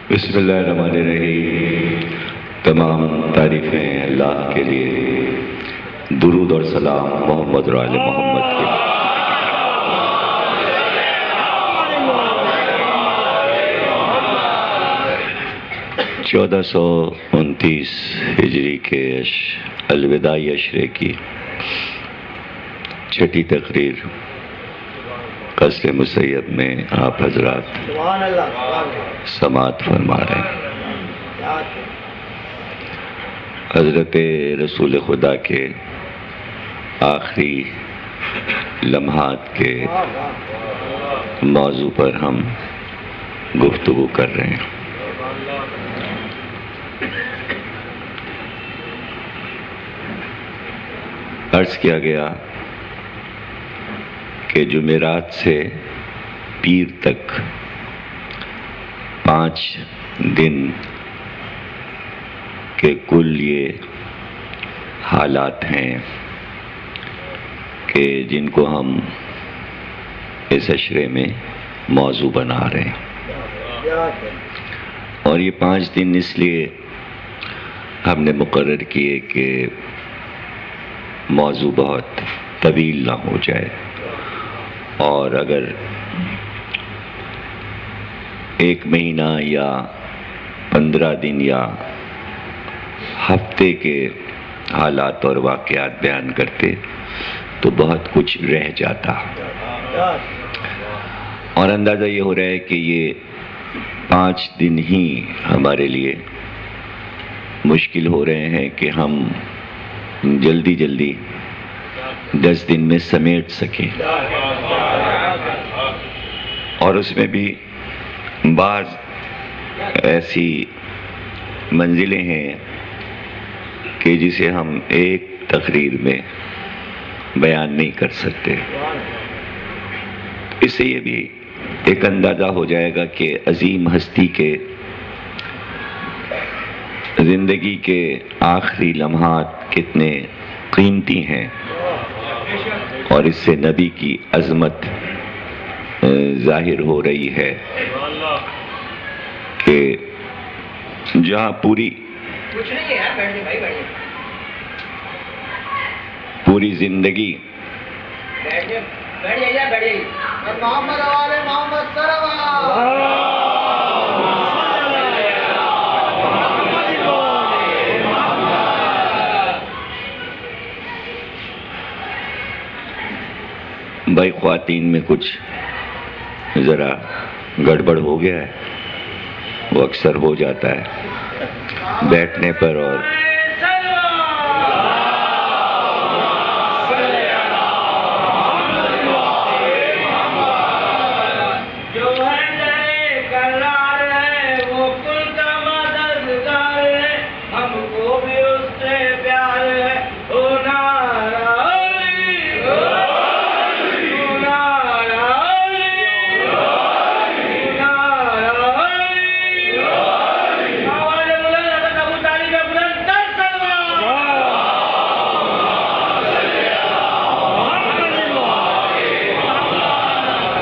بسم اللہ الرحمن الرحیم۔ تمام تعریفیں اللہ کے لیے، درود اور سلام محمد اور آل محمد کے لیے۔ 1429 ہجری کے الوداعی اشرے کی چھٹی تقریر قصر مسیب میں آپ حضرات سماعت فرما رہے ہیں۔ حضرت رسول خدا کے آخری لمحات کے موضوع پر ہم گفتگو کر رہے ہیں۔ عرض کیا گیا کہ جمعرات سے پیر تک 5 دن کے کل یہ حالات ہیں کہ جن کو ہم اس اشرے میں موضوع بنا رہے ہیں، اور یہ 5 دن اس لیے ہم نے مقرر کیے کہ موضوع بہت طویل نہ ہو جائے، اور اگر 1 مہینہ یا 15 دن یا ہفتے کے حالات اور واقعات بیان کرتے تو بہت کچھ رہ جاتا، اور اندازہ یہ ہو رہا ہے کہ یہ 5 دن ہی ہمارے لیے مشکل ہو رہے ہیں کہ ہم جلدی 10 دن میں سمیٹ سکیں، اور اس میں بھی بعض ایسی منزلیں ہیں کہ جسے ہم ایک تقریر میں بیان نہیں کر سکتے۔ اس سے یہ بھی ایک اندازہ ہو جائے گا کہ عظیم ہستی کے زندگی کے آخری لمحات کتنے قیمتی ہیں، اور اس سے نبی کی عظمت ظاہر ہو رہی ہے کہ جہاں پوری زندگی بھائی خواتین میں کچھ ذرا گڑبڑ ہو گیا ہے، وہ اکثر ہو جاتا ہے بیٹھنے پر، اور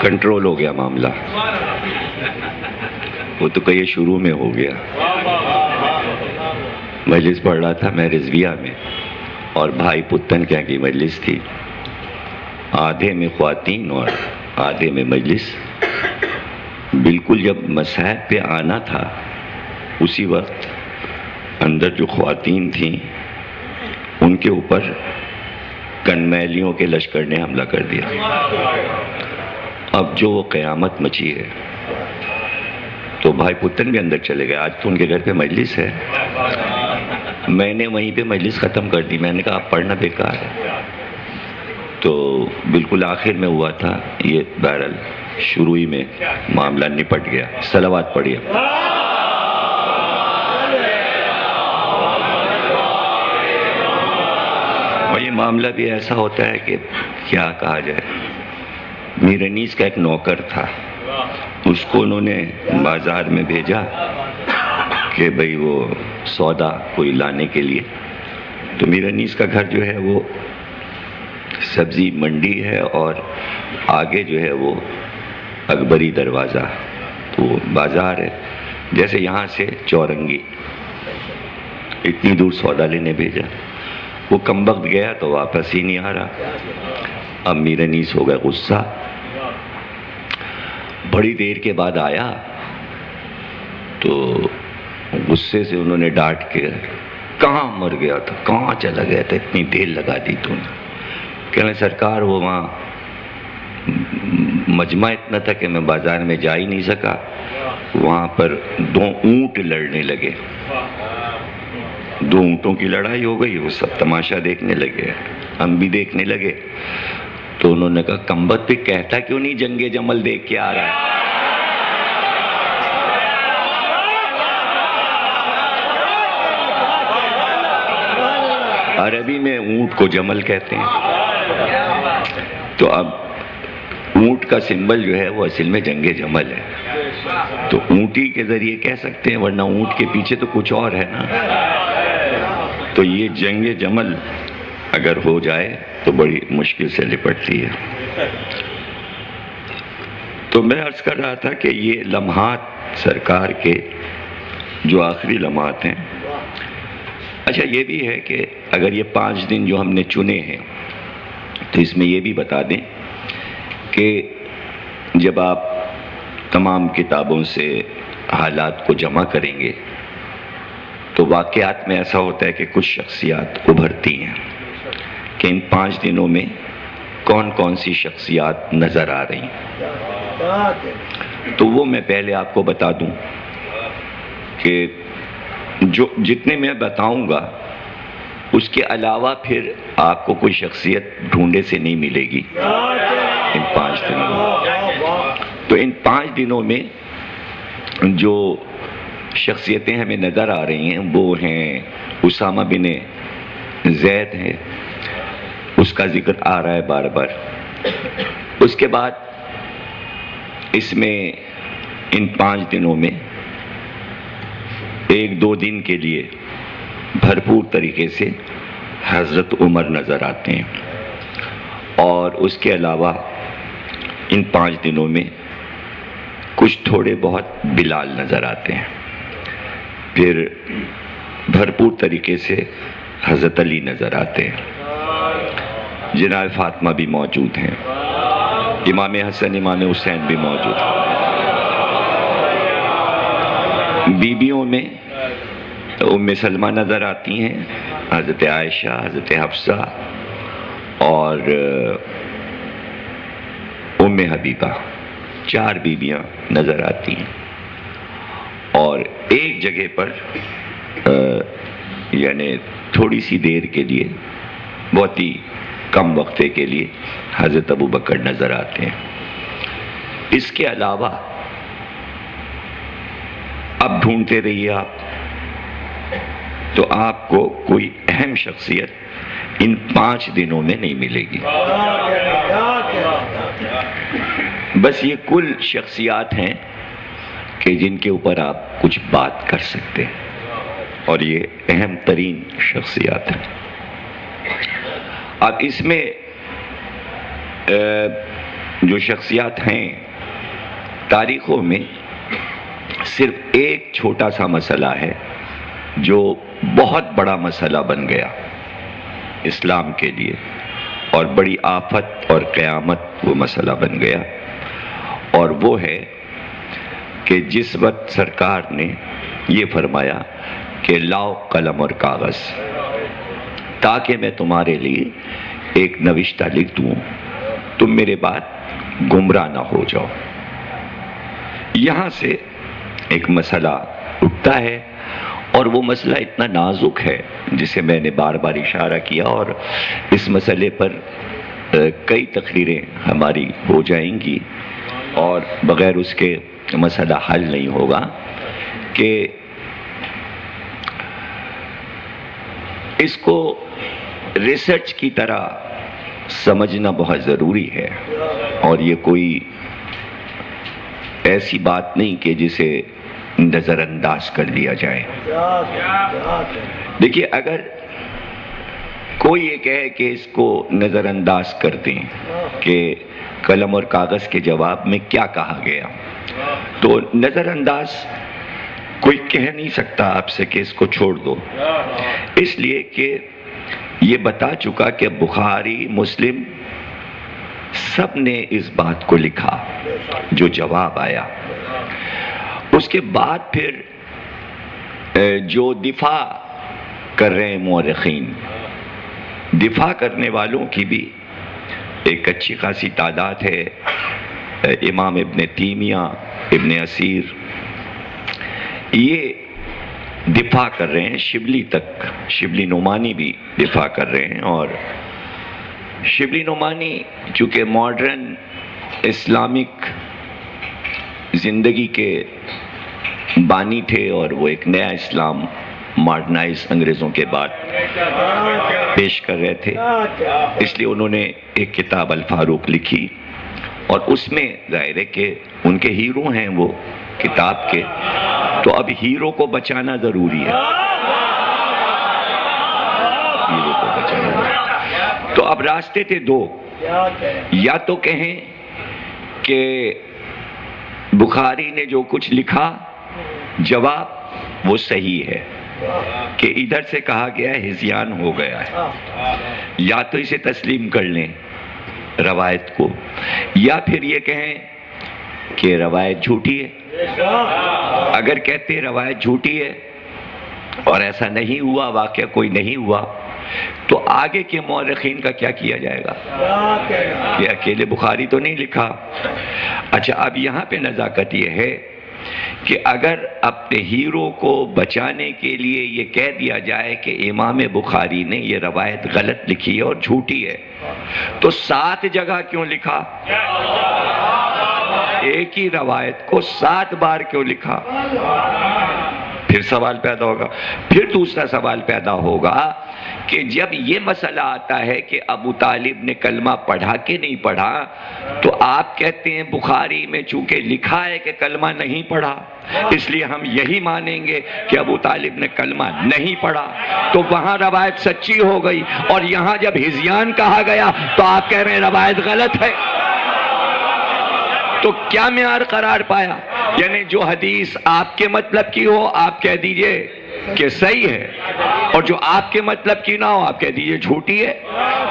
کنٹرول ہو گیا معاملہ، وہ تو کہیں شروع میں ہو گیا۔ مجلس پڑھ رہا تھا میں رضویہ میں، اور بھائی پتن کیا کی مجلس تھی، آدھے میں خواتین اور آدھے میں مجلس۔ بالکل جب مصاحب پہ آنا تھا اسی وقت اندر جو خواتین تھیں ان کے اوپر کنمیلیوں کے لشکر نے حملہ کر دیا۔ اب جو قیامت مچی ہے، تو بھائی پتن بھی اندر چلے گئے، آج تو ان کے گھر پہ مجلس ہے، میں نے وہیں پہ مجلس ختم کر دی، میں نے کہا آپ پڑھنا بیکار ہے۔ تو بالکل آخر میں ہوا تھا یہ، بہرحال شروع ہی میں معاملہ نپٹ گیا۔ صلوات پڑھیے۔ اور یہ معاملہ بھی ایسا ہوتا ہے کہ کیا کہا جائے۔ میرے نیز کا ایک نوکر تھا، اس کو انہوں نے بازار میں بھیجا کہ بھئی وہ سودا کوئی لانے کے لیے، تو میرا نیز کا گھر جو ہے وہ سبزی منڈی ہے، اور آگے جو ہے وہ اکبری دروازہ، تو بازار ہے۔ جیسے یہاں سے چورنگی اتنی دور سودا لینے بھیجا، وہ کم وقت گیا تو واپس ہی نہیں آ رہا۔ اب میر انیس ہو گئے غصہ، بڑی دیر کے بعد آیا تو غصے سے انہوں نے ڈانٹ کے، کہاں مر گیا تھا، کہاں چلا گیا تھا، اتنی دیر لگا دی تو نے؟ کہنے سرکار وہ وہاں مجمع اتنا تھا کہ میں بازار میں جا ہی نہیں سکا، وہاں پر 2 اونٹ لڑنے لگے، 2 اونٹوں کی لڑائی ہو گئی، وہ سب تماشا دیکھنے لگے، ہم بھی دیکھنے لگے۔ تو انہوں نے کہا کمبخت بھی کہتا کیوں نہیں جنگ جمل دیکھ کے آ رہا ہے؟ عربی میں اونٹ کو جمل کہتے ہیں، تو اب اونٹ کا سمبل جو ہے وہ اصل میں جنگ جمل ہے، تو اونٹی کے ذریعے کہہ سکتے ہیں، ورنہ اونٹ کے پیچھے تو کچھ اور ہے نا۔ تو یہ جنگ جمل اگر ہو جائے تو بڑی مشکل سے لپٹتی ہے۔ تو میں عرض کر رہا تھا کہ یہ لمحات سرکار کے جو آخری لمحات ہیں۔ اچھا یہ بھی ہے کہ اگر یہ 5 دن جو ہم نے چنے ہیں تو اس میں یہ بھی بتا دیں کہ جب آپ تمام کتابوں سے حالات کو جمع کریں گے تو واقعات میں ایسا ہوتا ہے کہ کچھ شخصیات ابھرتی ہیں کہ ان 5 دنوں میں کون کون سی شخصیات نظر آ رہی ہیں۔ تو وہ میں پہلے آپ کو بتا دوں کہ جو جتنے میں بتاؤں گا اس کے علاوہ پھر آپ کو کوئی شخصیت ڈھونڈے سے نہیں ملے گی ان 5 دنوں میں۔ تو ان 5 دنوں میں جو شخصیتیں ہمیں نظر آ رہی ہیں وہ ہیں اسامہ بن زید ہیں، اس کا ذکر آ رہا ہے بار بار۔ اس کے بعد اس میں ان 5 دنوں میں 1-2 دن کے لیے بھرپور طریقے سے حضرت عمر نظر آتے ہیں، اور اس کے علاوہ ان 5 دنوں میں کچھ تھوڑے بہت بلال نظر آتے ہیں، پھر بھرپور طریقے سے حضرت علی نظر آتے ہیں، جناب فاطمہ بھی موجود ہیں، امام حسن امام حسین بھی موجود ہیں۔ بیویوں میں ام سلمہ نظر آتی ہیں، حضرت عائشہ، حضرت حفصہ اور ام حبیبہ، 4 بیویاں نظر آتی ہیں، اور ایک جگہ پر یعنی تھوڑی سی دیر کے لیے، بہت ہی کم وقفے کے لیے حضرت ابو بکر نظر آتے ہیں۔ اس کے علاوہ اب ڈھونڈتے رہیے آپ، تو آپ کو کوئی اہم شخصیت ان 5 دنوں میں نہیں ملے گی۔ بس یہ کل شخصیات ہیں کہ جن کے اوپر آپ کچھ بات کر سکتے ہیں، اور یہ اہم ترین شخصیات ہیں۔ اب اس میں جو شخصیات ہیں تاریخوں میں صرف ایک چھوٹا سا مسئلہ ہے جو بہت بڑا مسئلہ بن گیا اسلام کے لیے، اور بڑی آفت اور قیامت وہ مسئلہ بن گیا، اور وہ ہے کہ جس وقت سرکار نے یہ فرمایا کہ لاؤ قلم اور کاغذ تاکہ میں تمہارے لیے ایک نوشتہ لکھ دوں، تم میرے بعد گمراہ نہ ہو جاؤ۔ یہاں سے ایک مسئلہ اٹھتا ہے، اور وہ مسئلہ اتنا نازک ہے جسے میں نے بار بار اشارہ کیا، اور اس مسئلے پر کئی تقریریں ہماری ہو جائیں گی، اور بغیر اس کے مسئلہ حل نہیں ہوگا، کہ اس کو ریسرچ کی طرح سمجھنا بہت ضروری ہے، اور یہ کوئی ایسی بات نہیں کہ جسے نظر انداز کر دیا جائے۔ دیکھیے، اگر کوئی یہ کہے کہ اس کو نظر انداز کر دیں کہ قلم اور کاغذ کے جواب میں کیا کہا گیا، تو نظر انداز کوئی کہہ نہیں سکتا آپ سے کہ اس کو چھوڑ دو، اس لیے کہ یہ بتا چکا کہ بخاری مسلم سب نے اس بات کو لکھا جو جواب آیا۔ اس کے بعد پھر جو دفاع کر رہے ہیں مورخین، دفاع کرنے والوں کی بھی ایک اچھی خاصی تعداد ہے۔ امام ابن تیمیہ، ابن اسیر، یہ دفاع کر رہے ہیں، شبلی تک، شبلی نعمانی بھی دفاع کر رہے ہیں۔ اور شبلی نعمانی چونکہ ماڈرن اسلامک زندگی کے بانی تھے اور وہ ایک نیا اسلام ماڈرنائز انگریزوں کے بعد پیش کر رہے تھے، اس لیے انہوں نے ایک کتاب الفاروق لکھی، اور اس میں ظاہر ہے کہ ان کے ہیرو ہیں وہ کتاب کے، تو اب ہیرو کو بچانا ضروری ہے، ہیرو کو بچانا ضروری ہے۔ تو اب راستے تھے دو، یا تو کہیں کہ بخاری نے جو کچھ لکھا جواب وہ صحیح ہے، کہ ادھر سے کہا گیا ہے ہذیان ہو گیا ہے، یا تو اسے تسلیم کر لیں روایت کو، یا پھر یہ کہیں کہ روایت جھوٹی ہے۔ اگر کہتے روایت جھوٹی ہے اور ایسا نہیں ہوا، واقعہ کوئی نہیں ہوا، تو آگے کے مورخین کا کیا کیا جائے گا؟ کہ اکیلے بخاری تو نہیں لکھا۔ اچھا، اب یہاں پہ نزاکت یہ ہے کہ اگر اپنے ہیرو کو بچانے کے لیے یہ کہہ دیا جائے کہ امام بخاری نے یہ روایت غلط لکھی ہے اور جھوٹی ہے، تو 7 جگہ کیوں لکھا؟ ایک ہی روایت کو 7 بار کیوں لکھا؟ پھر سوال پیدا ہوگا۔ پھر دوسرا سوال پیدا ہوگا کہ جب یہ مسئلہ آتا ہے کہ ابو طالب نے کلمہ پڑھا کہ نہیں پڑھا، تو آپ کہتے ہیں بخاری میں چونکہ لکھا ہے کہ کلمہ نہیں پڑھا، اس لیے ہم یہی مانیں گے کہ ابو طالب نے کلمہ نہیں پڑھا، تو وہاں روایت سچی ہو گئی، اور یہاں جب ہذیان کہا گیا تو آپ کہہ رہے ہیں روایت غلط ہے۔ تو کیا معیار قرار پایا؟ یعنی جو حدیث آپ کے مطلب کی ہو آپ کہہ دیجئے کہ صحیح ہے، اور جو آپ کے مطلب کی نہ ہو آپ کہہ دیجئے جھوٹی ہے۔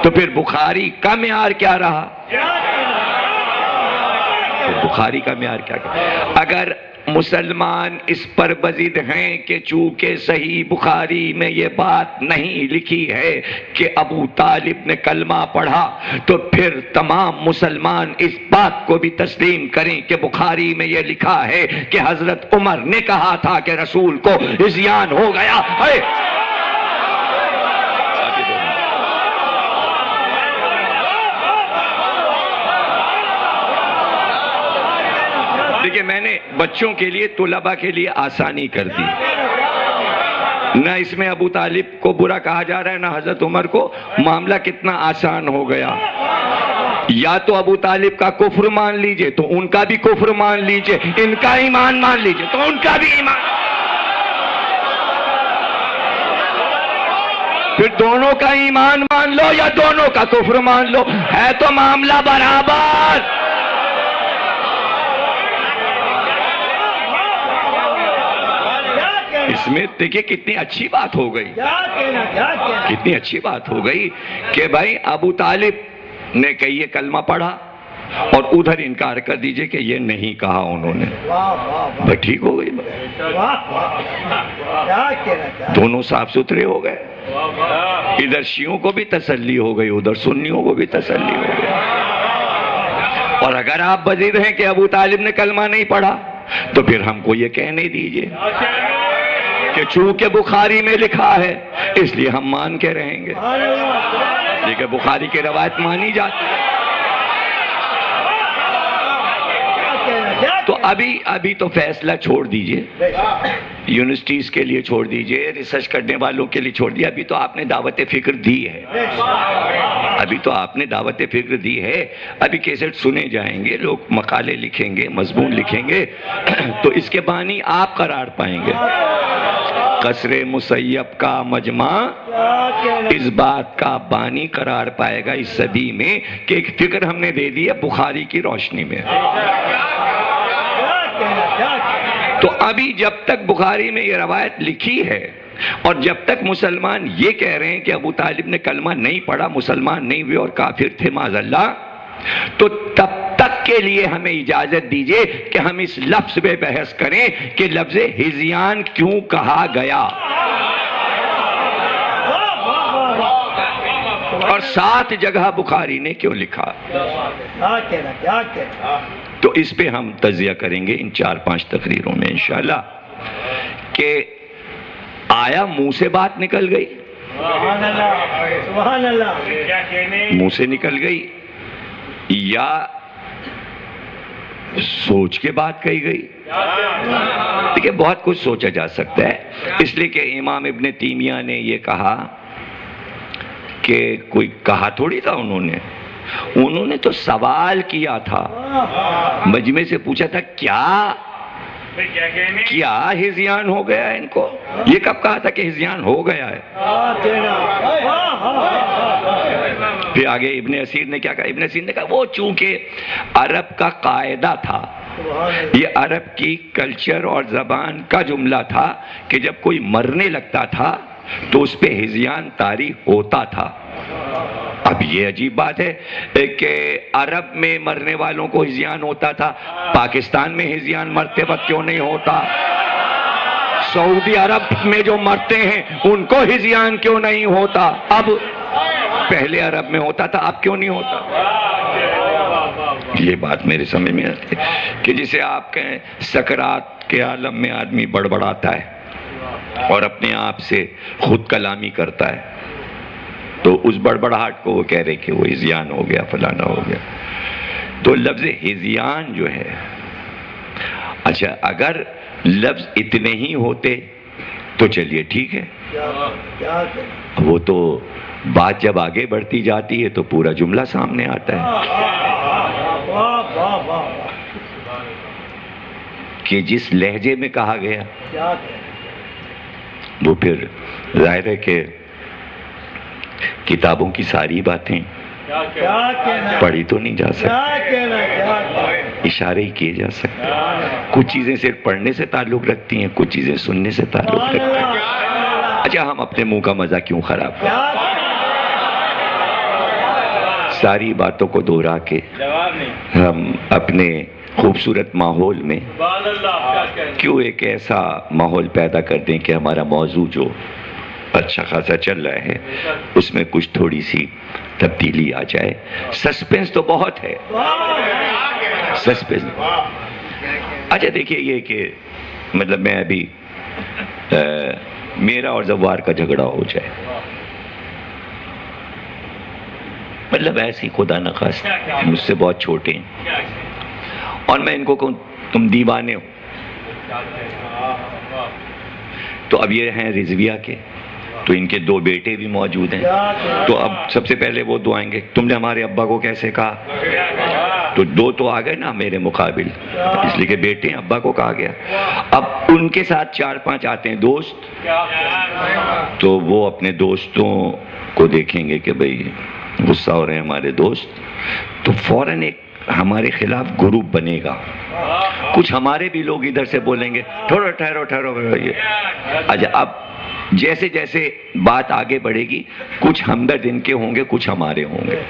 تو پھر بخاری کا معیار کیا رہا؟ بخاری کا معیار کیا؟ اگر مسلمان اس پر بضد ہیں کہ چونکہ صحیح بخاری میں یہ بات نہیں لکھی ہے کہ ابو طالب نے کلمہ پڑھا، تو پھر تمام مسلمان اس بات کو بھی تسلیم کریں کہ بخاری میں یہ لکھا ہے کہ حضرت عمر نے کہا تھا کہ رسول کو ہذیان ہو گیا ہے۔ دیکھیں، میں نے بچوں کے لیے، طلباء کے لیے آسانی کر دی، نہ اس میں ابو طالب کو برا کہا جا رہا ہے نہ حضرت عمر کو، معاملہ کتنا آسان ہو گیا۔ یا تو ابو طالب کا کفر مان لیجئے تو ان کا بھی کفر مان لیجئے، ان کا ایمان مان لیجئے تو ان کا بھی ایمان، پھر دونوں کا ایمان مان لو یا دونوں کا کفر مان لو، ہے تو معاملہ برابر۔ اس میں دیکھیں کتنی اچھی بات ہو گئی، کتنی اچھی بات ہو گئی کہ بھائی ابو طالب نے کہ یہ کلمہ پڑھا، اور ادھر انکار کر دیجئے کہ یہ نہیں کہا انہوں نے، بھائی ٹھیک ہو گئی، دونوں صاف ستھرے ہو گئے، ادھر شیعوں کو بھی تسلی ہو گئی، ادھر سنیوں کو بھی تسلی ہو گئی۔ اور اگر آپ بضد ہیں کہ ابو طالب نے کلمہ نہیں پڑھا، تو پھر ہم کو یہ کہنے دیجئے کہ چونکہ بخاری میں لکھا ہے اس لیے ہم مان کے رہیں گے، لیکن بخاری کی روایت مانی جاتی ہے۔ تو ابھی تو فیصلہ چھوڑ دیجئے، یونیورسٹیز کے لیے چھوڑ دیجئے، ریسرچ کرنے والوں کے لیے چھوڑ دیجئے، ابھی تو آپ نے دعوت فکر دی ہے، ابھی تو آپ نے دعوت فکر دی ہے، ابھی کیسٹ سنے جائیں گے، لوگ مقالے لکھیں گے، مضمون لکھیں گے، تو اس کے بانی آپ قرار پائیں گے۔ قصر مسیب کا مجمع اس بات کا بانی قرار پائے گا اس صدی میں کہ ایک فکر ہم نے دے دی ہے بخاری کی روشنی میں۔ تو ابھی جب تک بخاری میں یہ روایت لکھی ہے اور جب تک مسلمان یہ کہہ رہے ہیں کہ ابو طالب نے کلمہ نہیں پڑھا، مسلمان نہیں ہوئے اور کافر تھے معاذ اللہ، تو تب تک کے لیے ہمیں اجازت دیجئے کہ ہم اس لفظ پہ بحث کریں کہ لفظ ہذیان کیوں کہا گیا اور 7 جگہ بخاری نے کیوں لکھا. تو اس پہ ہم تجزیہ کریں گے ان 4-5 تقریروں میں انشاءاللہ کہ آیا منہ سے بات نکل گئی، منہ سے نکل گئی یا سوچ کے بات کہی گئی. دیکھیں بہت کچھ سوچا جا سکتا ہے، اس لیے کہ امام ابن تیمیہ نے یہ کہا کہ کوئی کہا تھوڑی تھا انہوں نے تو سوال کیا تھا، مجمع سے پوچھا تھا کیا ہذیان ہو گیا ہے ان کو. یہ کب کہا تھا کہ ہذیان ہو گیا ہے؟ پھر آگے ابن اسیر نے کیا کہا؟ ابن اسیر نے کہا وہ چونکہ عرب کا قاعدہ تھا، یہ عرب کی کلچر اور زبان کا جملہ تھا کہ جب کوئی مرنے لگتا تھا تو اس پہ ہذیان طاری ہوتا تھا. اب یہ عجیب بات ہے کہ عرب میں مرنے والوں کو ہذیان ہوتا تھا، پاکستان میں ہذیان مرتے وقت کیوں نہیں ہوتا؟ سعودی عرب میں جو مرتے ہیں ان کو ہذیان کیوں نہیں ہوتا؟ اب پہلے عرب میں ہوتا تھا، اب کیوں نہیں ہوتا؟ یہ بات میرے سمجھ میں آتی ہے کہ جسے آپ کہیں سکرات کے عالم میں آدمی بڑبڑاتا ہے اور اپنے آپ سے خود کلامی کرتا ہے، تو اس بڑبڑاہٹ کو وہ کہہ رہے کہ وہ ہذیان ہو گیا، فلانا ہو گیا. تو لفظ ہذیان جو ہے، اچھا اگر لفظ اتنے ہی ہوتے تو چلیے ٹھیک ہے، وہ تو بات جب آگے بڑھتی جاتی ہے تو پورا جملہ سامنے آتا ہے کہ جس لہجے میں کہا گیا وہ پھر ظاہر ہے کہ کتابوں کی ساری باتیں پڑھی تو نہیں جا سکتی، اشارے ہی کیے جا سکتے. کچھ چیزیں صرف پڑھنے سے تعلق رکھتی ہیں، کچھ چیزیں سننے سے تعلق رکھتی ہیں. اچھا ہم اپنے منہ کا مزہ کیوں خراب کریں؟ ساری باتوں کو دوہرا کے ہم اپنے خوبصورت ماحول میں کیوں ایک ایسا ماحول پیدا کر دیں کہ ہمارا موضوع جو اچھا خاصا چل رہا ہے اس میں کچھ تھوڑی سی تبدیلی آ جائے. سسپینس تو بہت ہے، سسپینس. اچھا دیکھیے یہ کہ مطلب میں ابھی میرا اور زوار کا جھگڑا ہو جائے، مطلب ایسی خدا نخواستہ مجھ سے بہت چھوٹے ہیں اور میں ان کو کہوں تم دیوانے ہو، تو اب یہ ہیں رضویہ کے، تو ان کے 2 بیٹے بھی موجود ہیں، تو اب سب سے پہلے وہ دعائیں گے تم نے ہمارے ابا کو کیسے کہا، تو 2 تو آ گئے نا میرے مقابل، اس لیے کہ بیٹے ہیں ابا کو کہا گیا. اب ان کے ساتھ 4-5 آتے ہیں دوست، تو وہ اپنے دوستوں کو دیکھیں گے کہ بھئی غصہ ہو رہے ہیں ہمارے دوست، تو فوراً ایک ہمارے خلاف گروپ بنے گا. کچھ ہمارے بھی لوگ ادھر سے بولیں گے ٹھہرو. اچھا اب جیسے جیسے بات آگے بڑھے گی کچھ ہمدرد ان کے ہوں گے، کچھ ہمارے ہوں گے،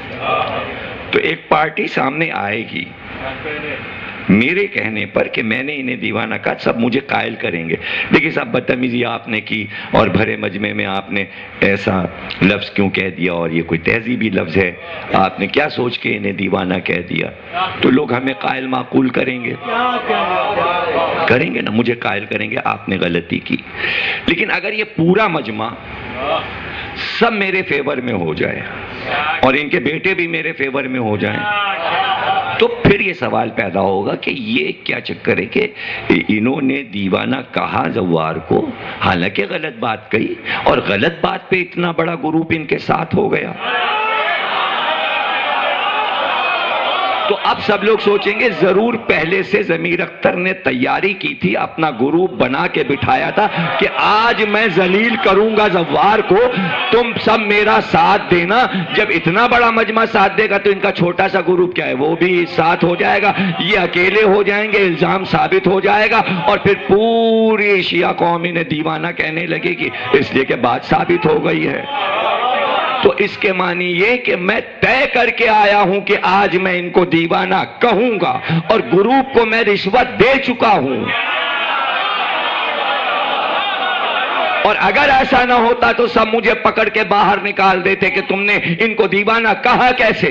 تو ایک پارٹی سامنے آئے گی میرے کہنے پر کہ میں نے انہیں دیوانہ کہا. سب مجھے قائل کریں گے دیکھیں صاحب بدتمیزی آپ نے کی اور بھرے مجمع میں آپ نے ایسا لفظ کیوں کہہ دیا، اور یہ کوئی تہذیبی لفظ ہے، آپ نے کیا سوچ کے انہیں دیوانہ کہہ دیا. تو لوگ ہمیں قائل معقول کریں گے نا، مجھے قائل کریں گے آپ نے غلطی کی. لیکن اگر یہ پورا مجمع سب میرے فیور میں ہو جائے اور ان کے بیٹے بھی میرے فیور میں ہو جائیں تو پھر یہ سوال پیدا ہوگا کہ یہ کیا چکر ہے کہ انہوں نے دیوانہ کہا زوار کو، حالانکہ غلط بات کہی، اور غلط بات پہ اتنا بڑا گروپ ان کے ساتھ ہو گیا. تو اب سب لوگ سوچیں گے ضرور پہلے سے ضمیر اختر نے تیاری کی تھی، اپنا گروپ بنا کے بٹھایا تھا کہ آج میں ذلیل کروں گا زوار کو، تم سب میرا ساتھ دینا۔ جب اتنا بڑا مجمع ساتھ دے گا تو ان کا چھوٹا سا گروپ کیا ہے وہ بھی ساتھ ہو جائے گا، یہ اکیلے ہو جائیں گے، الزام ثابت ہو جائے گا، اور پھر پوری شیعہ قوم انہیں دیوانہ کہنے لگے گی، اس لیے کہ بات ثابت ہو گئی ہے۔ تو اس کے معنی یہ کہ میں طے کر کے آیا ہوں کہ آج میں ان کو دیوانہ کہوں گا، اور گروپ کو میں رشوت دے چکا ہوں۔ اور اگر ایسا نہ ہوتا تو سب مجھے پکڑ کے باہر نکال دیتے کہ تم نے ان کو دیوانہ کہا کیسے،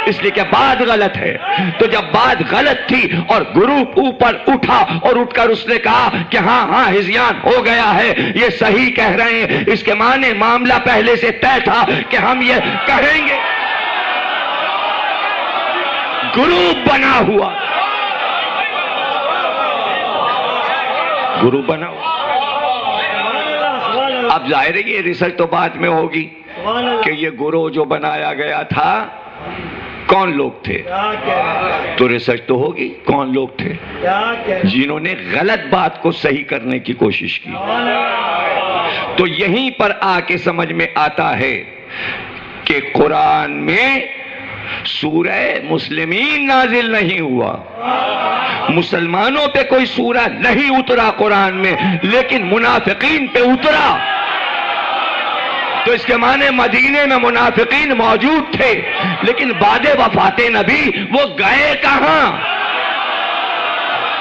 اس لیے کہ بات غلط ہے۔ تو جب بات غلط تھی اور گروپ اوپر اٹھا اور اٹھ کر اس نے کہا کہ ہاں ہاں ہذیان ہو گیا ہے، یہ صحیح کہہ رہے ہیں، اس کے معنی معاملہ پہلے سے طے تھا کہ ہم یہ کہیں گے۔ گروپ بنا ہوا، گروپ بنا ہوا۔ اب ظاہر ہے یہ ریسرچ تو بعد میں ہوگی کہ یہ گروہ جو بنایا گیا تھا کون لوگ تھے، تو ریسرچ تو ہوگی کون لوگ تھے جنہوں نے غلط بات کو صحیح کرنے کی کوشش کی۔ تو یہیں پر آ کے سمجھ میں آتا ہے کہ قرآن میں سورہ مسلمین نازل نہیں ہوا، مسلمانوں پہ کوئی سورہ نہیں اترا قرآن میں، لیکن منافقین پہ اترا۔ تو اس کے معنی مدینے میں منافقین موجود تھے، لیکن بعد وفات نبی وہ گئے کہاں؟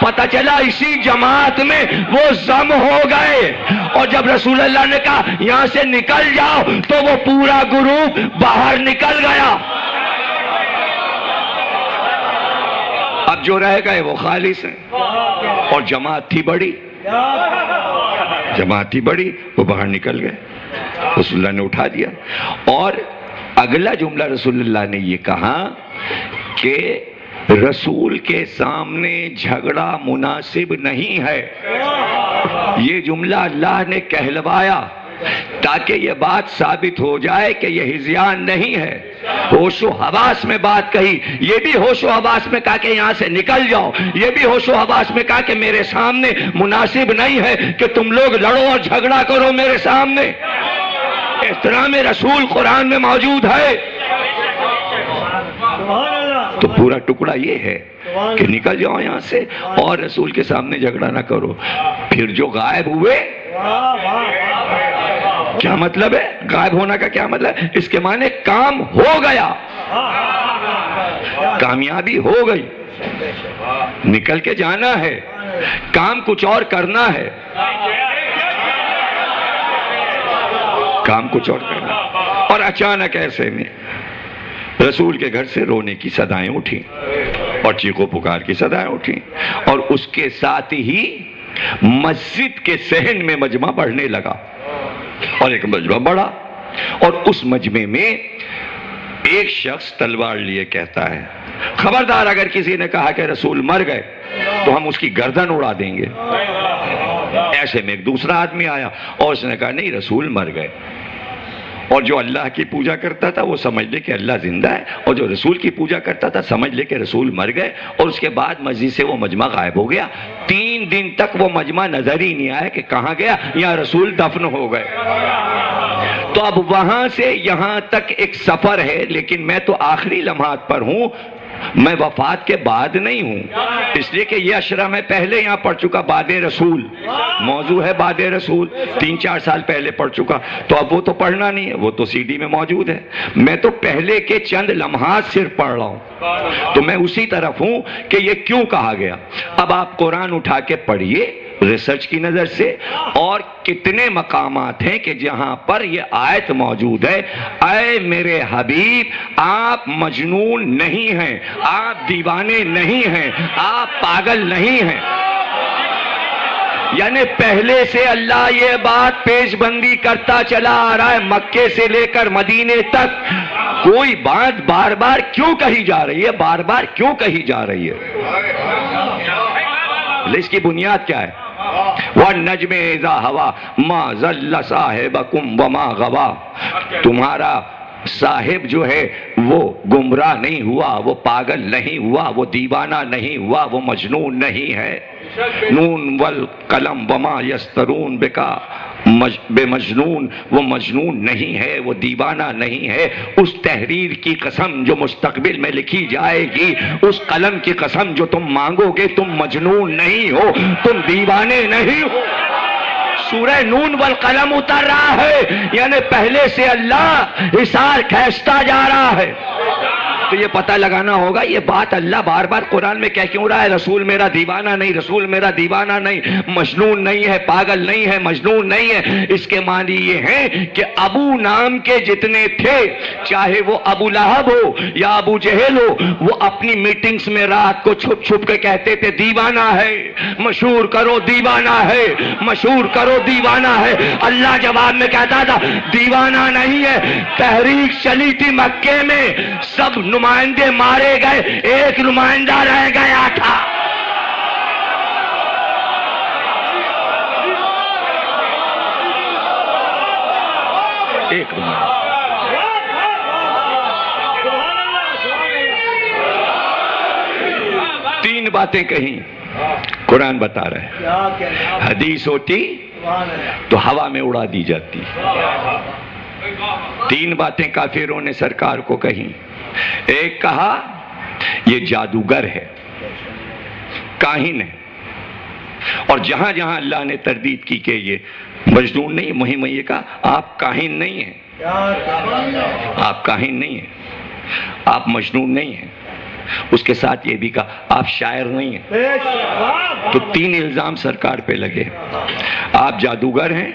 پتہ چلا اسی جماعت میں وہ ضم ہو گئے، اور جب رسول اللہ نے کہا یہاں سے نکل جاؤ تو وہ پورا گروپ باہر نکل گیا۔ اب جو رہ گئے وہ خالص ہیں، اور جماعت تھی بڑی، جماعت تھی بڑی، وہ باہر نکل گئے، رسول اللہ نے اٹھا دیا۔ اور اگلا جملہ رسول اللہ نے یہ کہا کہ رسول کے سامنے جھگڑا مناسب نہیں ہے۔ یہ جملہ اللہ نے کہلوایا تاکہ یہ بات ثابت ہو جائے کہ یہ ہذیان نہیں ہے۔ ہوش و حواس میں بات کہی، یہ بھی ہوش و حواس میں کہا کہ یہاں سے نکل جاؤ، یہ بھی ہوش و حواس میں کہا کہ میرے سامنے مناسب نہیں ہے کہ تم لوگ لڑو اور جھگڑا کرو میرے سامنے۔ احترام رسول قرآن میں موجود ہے۔ تو پورا ٹکڑا یہ ہے کہ نکل جاؤ یہاں سے اور رسول کے سامنے جھگڑا نہ کرو۔ پھر جو غائب ہوئے، کیا مطلب ہے غائب ہونا کا؟ کیا مطلب ہے؟ اس کے معنی کام ہو گیا، کامیابی ہو گئی، نکل کے جانا ہے، کام کچھ اور کرنا ہے، کام کچھ اور کرنا۔ اور اچانک ایسے میں رسول کے گھر سے رونے کی صدائیں اٹھیں اور چیخو پکار کی صدائیں اٹھیں، اور اس کے ساتھ ہی مسجد کے صحن میں مجمع بڑھنے لگا، اور ایک مجمع بڑھا، اور اس مجمع میں ایک شخص تلوار لیے کہتا ہے خبردار اگر کسی نے کہا کہ رسول مر گئے تو ہم اس کی گردن اڑا دیں گے۔ ایسے میں ایک دوسرا آدمی آیا اور اس نے کہا نہیں رسول مر گئے، اور جو اللہ کی پوجا کرتا تھا وہ سمجھ لے کہ اللہ زندہ ہے، اور جو رسول کی پوجا کرتا تھا سمجھ لے کہ رسول مر گئے۔ اور اس کے بعد مسجد سے وہ مجمع غائب ہو گیا۔ 3 دن تک وہ مجمع نظر ہی نہیں آیا کہ کہاں گیا، یا رسول دفن ہو گئے۔ تو اب وہاں سے یہاں تک ایک سفر ہے، لیکن میں تو آخری لمحات پر ہوں، میں وفات کے بعد نہیں ہوں، اس لیے کہ یہ اشرا میں پہلے یہاں پڑھ چکا، بعد رسول موضوع ہے، بعد رسول 3-4 سال پہلے پڑھ چکا، تو اب وہ تو پڑھنا نہیں ہے، وہ تو CD میں موجود ہے۔ میں تو پہلے کے چند لمحات صرف پڑھ رہا ہوں، تو میں اسی طرف ہوں کہ یہ کیوں کہا گیا۔ اب آپ قرآن اٹھا کے پڑھیے ریسرچ کی نظر سے، اور کتنے مقامات ہیں کہ جہاں پر یہ آیت موجود ہے، اے میرے حبیب آپ مجنون نہیں ہیں، آپ دیوانے نہیں ہیں، آپ پاگل نہیں ہیں۔ یعنی پہلے سے اللہ یہ بات پیش بندی کرتا چلا آ رہا ہے، مکے سے لے کر مدینے تک کوئی بات بار بار کیوں کہی جا رہی ہے، بار بار کیوں کہی جا رہی ہے؟ اس کی بنیاد کیا ہے؟ وَالنَّجْمِ إِذَا هَوَىٰ مَا ضَلَّ صَاحِبُكُمْ وَمَا غَوَىٰ، تمہارا صاحب جو ہے وہ گمراہ نہیں ہوا، وہ پاگل نہیں ہوا، وہ دیوانہ نہیں ہوا، وہ مجنون نہیں ہے۔ نون والقلم وما یسطرون بکا بے مجنون، وہ مجنون نہیں ہے، وہ دیوانہ نہیں ہے۔ اس تحریر کی قسم جو مستقبل میں لکھی جائے گی، اس قلم کی قسم جو تم مانگو گے، تم مجنون نہیں ہو، تم دیوانے نہیں ہو۔ سورہ نون والقلم اتر رہا ہے، یعنی پہلے سے اللہ حصار کھینچتا جا رہا ہے۔ تو یہ پتہ لگانا ہوگا یہ بات اللہ بار بار قرآن میں کہہ کیوں رہا ہے؟ رسول میرا دیوانہ نہیں، رسول میرا دیوانہ نہیں، مجنون نہیں ہے، پاگل نہیں ہے، مجنون نہیں ہے۔ اس کے معنی یہ ہے کہ ابو نام کے جتنے تھے، چاہے وہ ابو لہب ہو یا ابو جہل ہو، وہ اپنی میٹنگز میں رات کو چھپ چھپ کے کہتے تھے دیوانہ ہے، مشہور کرو دیوانہ ہے، مشہور کرو دیوانہ ہے۔ اللہ جواب میں کہتا تھا دیوانہ نہیں ہے۔ تحریک چلی تھی مکے میں، سب نمائندے مارے گئے، ایک نمائندہ رہ گیا تھا۔ ایک نمائندہ۔ تین باتیں کہیں قرآن بتا رہا ہے، حدیث ہوتی تو ہوا میں اڑا دی جاتی۔ تین باتیں کافروں نے سرکار کو کہیں۔ ایک کہا یہ جادوگر ہے، کاہن ہے، اور جہاں جہاں اللہ نے تردید کی کہ یہ مجنون نہیں، مہم یہ کہا آپ کاہن نہیں ہیں، آپ کاہن نہیں ہیں، آپ مجنون نہیں ہیں۔ اس کے ساتھ یہ بھی کہا آپ شاعر نہیں ہیں۔ تو تین الزام سرکار پہ لگے، آپ جادوگر ہیں،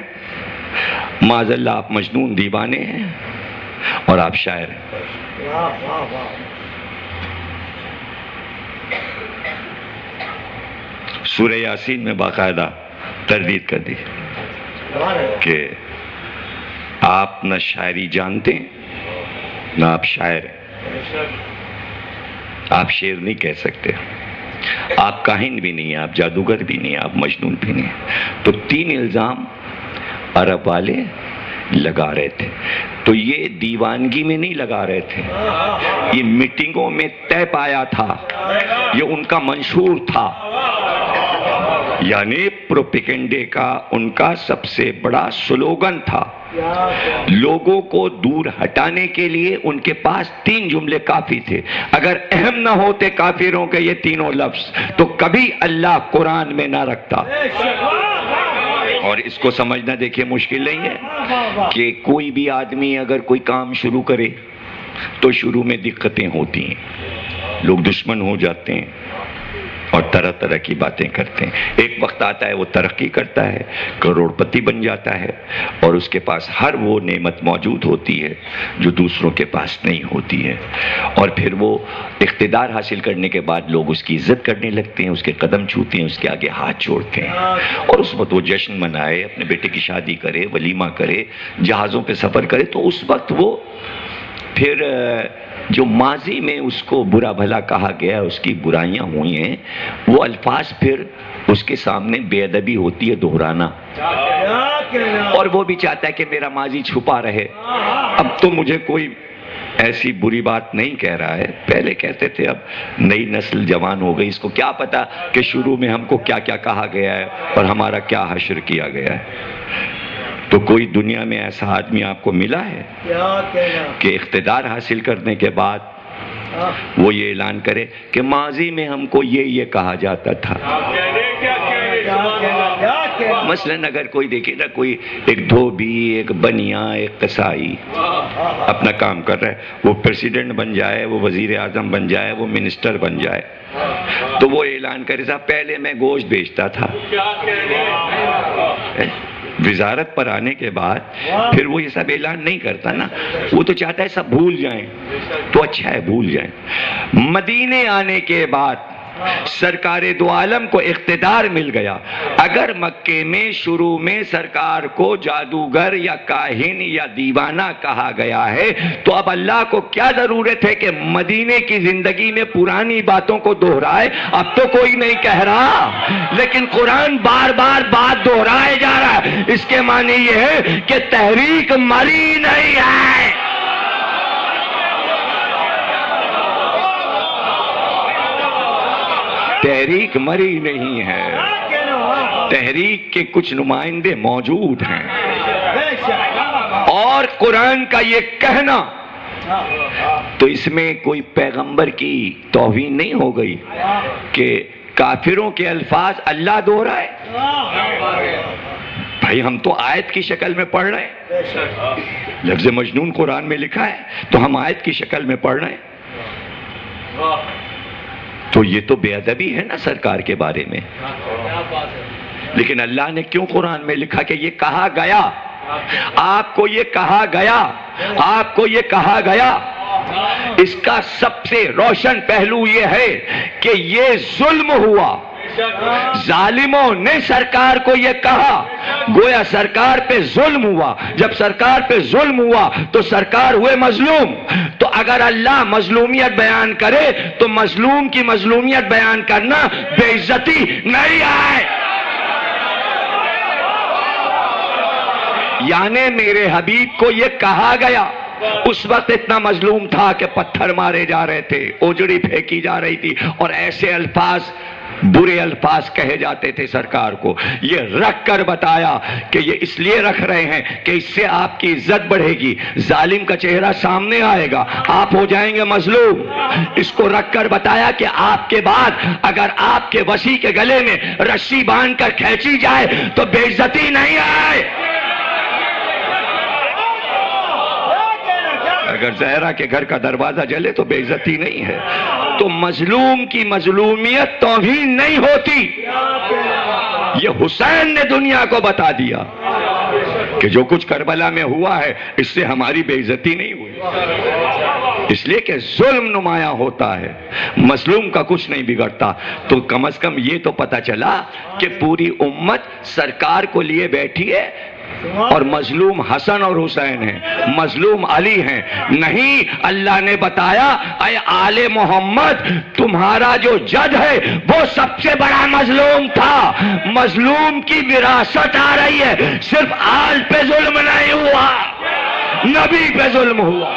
معاذ اللہ آپ مجنون دیوانے ہیں، اور آپ شاعر ہیں۔ سورہ یاسین میں باقاعدہ تردید کر دی کہ آپ نہ شاعری جانتے ہیں نہ آپ شاعر ہیں، آپ شعر نہیں کہہ سکتے، آپ کاہن بھی نہیں ہیں، آپ جادوگر بھی نہیں ہیں، آپ مجنون بھی نہیں ہیں۔ تو تین الزام عرب والے لگا رہے تھے۔ تو یہ دیوانگی میں نہیں لگا رہے تھے، یہ میٹنگوں میں طے پایا تھا، یہ ان کا منشور تھا، یعنی پروپیگنڈے کا ان کا سب سے بڑا سلوگن تھا۔ لوگوں کو دور ہٹانے کے لیے ان کے پاس تین جملے کافی تھے۔ اگر اہم نہ ہوتے کافروں کے یہ تینوں لفظ تو کبھی اللہ قرآن میں نہ رکھتا۔ اور اس کو سمجھنا دیکھیں مشکل نہیں ہے کہ کوئی بھی آدمی اگر کوئی کام شروع کرے تو شروع میں دقتیں ہوتی ہیں، لوگ دشمن ہو جاتے ہیں اور طرح طرح کی باتیں کرتے ہیں۔ ایک وقت آتا ہے وہ ترقی کرتا ہے، کروڑ پتی بن جاتا ہے، اور اس کے پاس ہر وہ نعمت موجود ہوتی ہے جو دوسروں کے پاس نہیں ہوتی ہے، اور پھر وہ اقتدار حاصل کرنے کے بعد لوگ اس کی عزت کرنے لگتے ہیں، اس کے قدم چھوتے ہیں، اس کے آگے ہاتھ جوڑتے ہیں، اور اس وقت وہ جشن منائے، اپنے بیٹے کی شادی کرے، ولیمہ کرے، جہازوں پہ سفر کرے، تو اس وقت وہ پھر جو ماضی میں اس کو برا بھلا کہا گیا، اس کی برائیاں ہوئی ہیں، وہ الفاظ پھر اس کے سامنے بے ادبی ہوتی ہے دہرانا، اور وہ بھی چاہتا ہے کہ میرا ماضی چھپا رہے۔ اب تو مجھے کوئی ایسی بری بات نہیں کہہ رہا ہے، پہلے کہتے تھے، اب نئی نسل جوان ہو گئی، اس کو کیا پتا کہ شروع میں ہم کو کیا کیا کہا گیا ہے اور ہمارا کیا حشر کیا گیا ہے۔ تو کوئی دنیا میں ایسا آدمی آپ کو ملا ہے کہ اقتدار حاصل کرنے کے بعد وہ یہ اعلان کرے کہ ماضی میں ہم کو یہ کہا جاتا تھا؟ مثلاً اگر کوئی دیکھے نا، کوئی ایک دھوبی، ایک بنیا، ایک قصائی اپنا کام کر رہا ہے، وہ پریزیڈنٹ بن جائے، وہ وزیر اعظم بن جائے، وہ منسٹر بن جائے، تو وہ اعلان کرے صاحب پہلے میں گوشت بیچتا تھا۔ وزارت پر آنے کے بعد پھر وہ یہ سب اعلان نہیں کرتا نا، وہ تو چاہتا ہے سب بھول جائیں، تو اچھا ہے بھول جائیں۔ مدینے آنے کے بعد سرکار دو عالم کو اقتدار مل گیا۔ اگر مکے میں شروع میں سرکار کو جادوگر یا کاہن یا دیوانہ کہا گیا ہے، تو اب اللہ کو کیا ضرورت ہے کہ مدینے کی زندگی میں پرانی باتوں کو دہرائے؟ اب تو کوئی نہیں کہہ رہا، لیکن قرآن بار بار بات دہرائے جا رہا ہے۔ اس کے معنی یہ ہے کہ تحریک مری نہیں ہے، تحریک مری نہیں ہے، تحریک کے کچھ نمائندے موجود ہیں، اور قرآن کا یہ کہنا تو اس میں کوئی پیغمبر کی توہین نہیں ہو گئی کہ کافروں کے الفاظ اللہ دوہرائے؟ بھائی ہم تو آیت کی شکل میں پڑھ رہے ہیں، لفظ مجنون قرآن میں لکھا ہے تو ہم آیت کی شکل میں پڑھ رہے ہیں، تو یہ تو بے ادبی ہے نا سرکار کے بارے میں۔ لیکن اللہ نے کیوں قرآن میں لکھا کہ یہ کہا گیا، آپ کو یہ کہا گیا، آپ کو یہ کہا گیا؟ اس کا سب سے روشن پہلو یہ ہے کہ یہ ظلم ہوا، ظالموں نے سرکار کو یہ کہا، گویا سرکار پہ ظلم ہوا۔ جب سرکار پہ ظلم ہوا تو سرکار ہوئے مظلوم، تو اگر اللہ مظلومیت بیان کرے تو مظلوم کی مظلومیت بیان کرنا بے عزتی نہیں ہے۔ یعنی میرے حبیب کو یہ کہا گیا، اس وقت اتنا مظلوم تھا کہ پتھر مارے جا رہے تھے، اوجڑی پھینکی جا رہی تھی، اور ایسے الفاظ، برے الفاظ کہے جاتے تھے سرکار کو۔ یہ رکھ کر بتایا کہ یہ اس لیے رکھ رہے ہیں کہ اس سے آپ کی عزت بڑھے گی، ظالم کا چہرہ سامنے آئے گا، آپ ہو جائیں گے مظلوم۔ اس کو رکھ کر بتایا کہ آپ کے بعد اگر آپ کے وسیع کے گلے میں رسی باندھ کر کھینچی جائے تو بے عزتی نہیں آئے۔ اگر زہرا کے گھر کا دروازہ جلے تو بے عزتی نہیں ہے۔ تو مظلوم کی مظلومیت توہین نہیں ہوتی۔ یہ حسین نے دنیا کو بتا دیا کہ جو کچھ کربلا میں ہوا ہے اس سے ہماری بے عزتی نہیں ہوئی، اس لیے کہ ظلم نمایاں ہوتا ہے، مظلوم کا کچھ نہیں بگڑتا۔ تو کم از کم یہ تو پتا چلا کہ پوری امت سرکار کو لیے بیٹھی ہے، اور مظلوم حسن اور حسین ہیں، مظلوم علی ہیں۔ نہیں، اللہ نے بتایا اے آل محمد تمہارا جو جد ہے وہ سب سے بڑا مظلوم تھا۔ مظلوم کی وراثت آ رہی ہے، صرف آل پہ ظلم نہیں ہوا، نبی پہ ظلم ہوا۔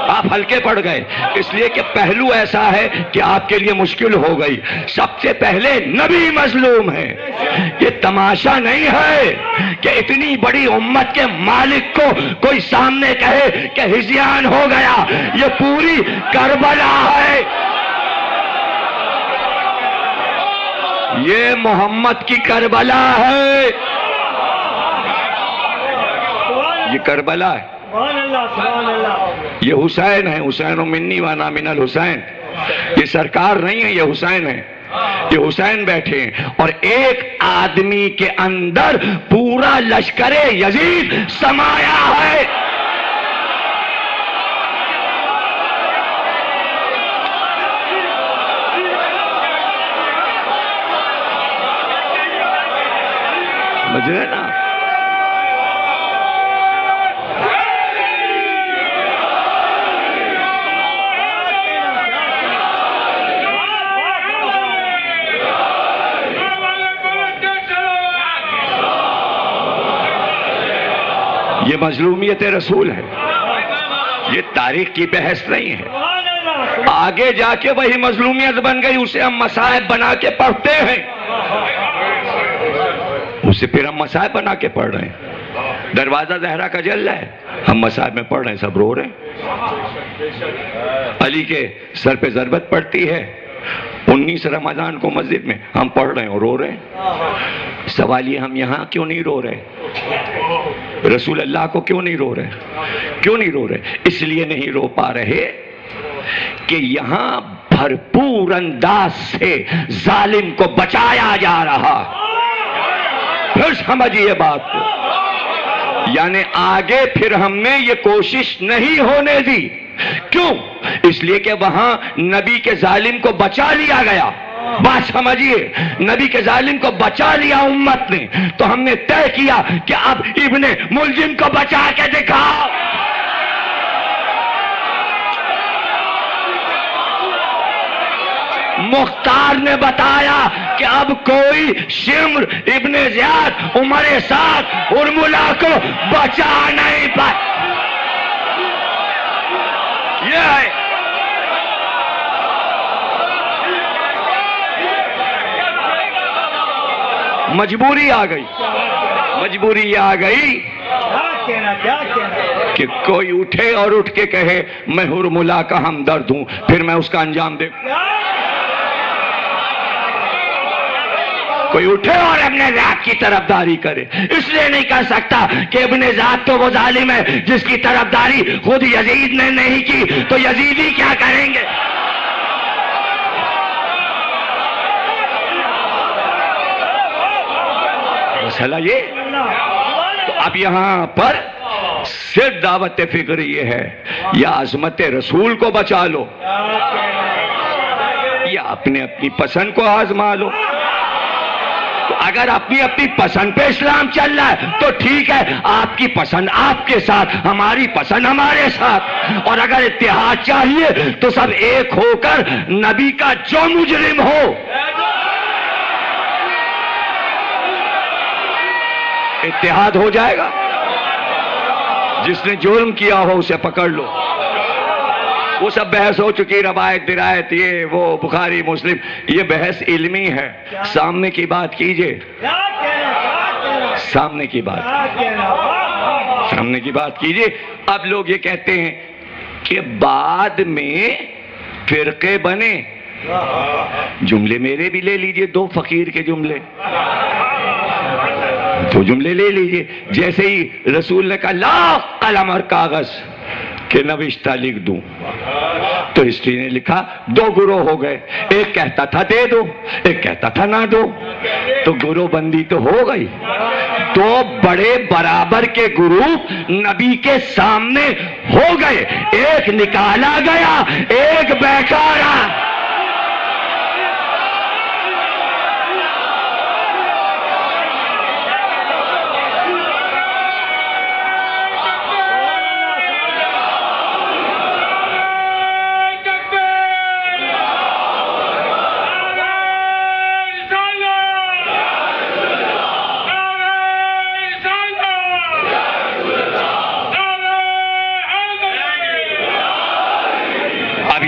آپ ہلکے پڑ گئے اس لیے کہ پہلو ایسا ہے کہ آپ کے لیے مشکل ہو گئی۔ سب سے پہلے نبی مظلوم ہے۔ یہ تماشا نہیں ہے کہ اتنی بڑی امت کے مالک کو کوئی سامنے کہے کہ ہذیان ہو گیا، یہ پوری کربلا ہے، یہ محمد کی کربلا ہے، یہ کربلا ہے، یہ حسین ہے، حسین منی وانا من الحسین۔ یہ سرکار نہیں ہے، یہ حسین ہے، یہ حسین بیٹھے ہیں، اور ایک آدمی کے اندر پورا لشکر یزید سمایا ہے۔ سمجھ رہے نا؟ یہ مظلومیت رسول ہے، یہ تاریخ کی بحث نہیں ہے۔ آگے جا کے وہی مظلومیت بن گئی، اسے ہم مصائب بنا کے پڑھتے ہیں، اسے پھر ہم مصائب بنا کے پڑھ رہے ہیں۔ دروازہ زہرا کا جل رہا ہے، ہم مصائب میں پڑھ رہے ہیں، سب رو رہے ہیں۔ علی کے سر پہ ضربت پڑتی ہے 19 رمضان کو مسجد میں، ہم پڑھ رہے ہیں اور رو رہے ہیں۔ سوال یہ ہم یہاں کیوں نہیں رو رہے؟ رسول اللہ کو کیوں نہیں رو رہے؟ کیوں نہیں رو رہے؟ اس لیے نہیں رو پا رہے کہ یہاں بھرپور انداز سے ظالم کو بچایا جا رہا۔ پھر سمجھیے بات کو، یعنی آگے پھر ہم نے یہ کوشش نہیں ہونے دی۔ کیوں؟ اس لیے کہ وہاں نبی کے ظالم کو بچا لیا گیا۔ بات سمجھیے، نبی کے ظالم کو بچا لیا امت نے، تو ہم نے طے کیا کہ اب ابن ملجم کو بچا کے دکھاؤ۔ مختار نے بتایا کہ اب کوئی شمر ابن زیاد عمر سعد ارملا کو بچا نہیں پائے۔ یہ ہے مجبوری آ گئی، مجبوری یہ آ گئی کہ کوئی اٹھے اور اٹھ کے کہے میں حرملا کا ہمدرد ہوں، پھر میں اس کا انجام دے. کوئی اٹھے اور ابن ذات کی طرفداری کرے، اس لیے نہیں کر سکتا کہ ابن ذات تو وہ ظالم ہے جس کی طرفداری خود یزید نے نہیں کی، تو یزیدی کیا کریں گے؟ مسئلہ یہ. تو اب یہاں پر صرف دعوت فکر یہ ہے، یا عظمت رسول کو بچا لو یا اپنی پسند کو آزما لو. تو اگر اپنی پسند پہ اسلام چل رہا ہے تو ٹھیک ہے، آپ کی پسند آپ کے ساتھ، ہماری پسند ہمارے ساتھ. اور اگر اتحاد چاہیے تو سب ایک ہو کر نبی کا جو مجرم ہو اتحاد ہو جائے گا. جس نے جرم کیا ہو اسے پکڑ لو. وہ سب بحث ہو چکی، روایت درایت یہ وہ بخاری مسلم، یہ بحث علمی ہے. سامنے کی بات کیجئے، سامنے کی بات کیجئے. اب لوگ یہ کہتے ہیں کہ بعد میں فرقے بنے. جملے میرے بھی لے لیجئے، 2 فقیر کے جملے، 2 جملے لے لیجئے. جیسے ہی رسول نے کہا لا قلم اور کاغذ کہ نوشتہ لکھ دوں، تو ہسٹری نے لکھا 2 گروہ ہو گئے، ایک کہتا تھا دے دو، ایک کہتا تھا نہ دو. تو گروہ بندی تو ہو گئی. 2 بڑے برابر کے گروپ نبی کے سامنے ہو گئے، ایک نکالا گیا، ایک بیکارا.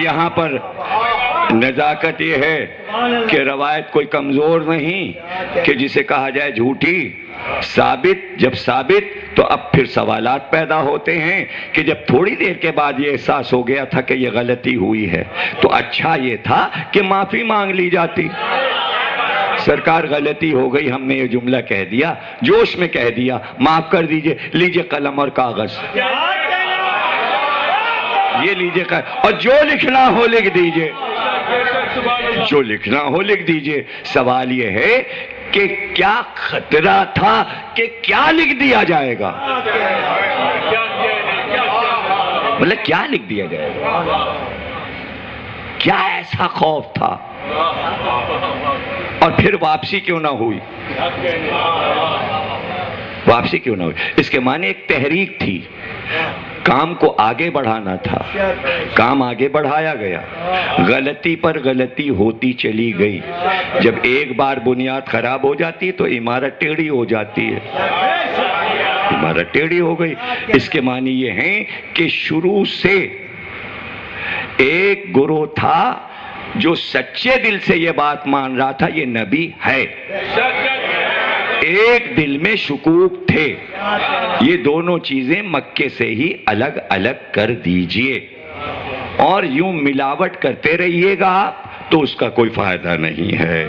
یہاں پر نزاکت یہ ہے کہ روایت کوئی کمزور نہیں کہ جسے کہا جائے جھوٹی. ثابت، جب ثابت تو اب پھر سوالات پیدا ہوتے ہیں کہ جب تھوڑی دیر کے بعد یہ احساس ہو گیا تھا کہ یہ غلطی ہوئی ہے تو اچھا یہ تھا کہ معافی مانگ لی جاتی. سرکار غلطی ہو گئی، ہم نے یہ جملہ کہہ دیا، جوش میں کہہ دیا، معاف کر دیجئے، لیجئے قلم اور کاغذ، یہ لیجئے اور جو لکھنا ہو لکھ دیجئے، جو لکھنا ہو لکھ دیجئے. سوال یہ ہے کہ کیا خطرہ تھا کہ کیا لکھ دیا جائے گا؟ مطلب کیا لکھ دیا جائے گا؟ کیا ایسا خوف تھا؟ اور پھر واپسی کیوں نہ ہوئی؟ واپسی کیوں نہ ہوئی؟ اس کے معنی ایک تحریک تھی، کام کو آگے بڑھانا تھا، کام آگے بڑھایا گیا، غلطی پر غلطی ہوتی چلی گئی. جب ایک بار بنیاد خراب ہو جاتی ہے تو عمارت ٹیڑھی ہو جاتی ہے، عمارت ٹیڑھی ہو گئی. اس کے معنی یہ ہیں کہ شروع سے ایک گروہ تھا جو سچے دل سے یہ بات مان رہا تھا یہ نبی ہے، ایک دل میں شکوک تھے. یہ دونوں چیزیں مکے سے ہی الگ الگ کر دیجئے، اور یوں ملاوٹ کرتے رہیے گا تو اس کا کوئی فائدہ نہیں ہے.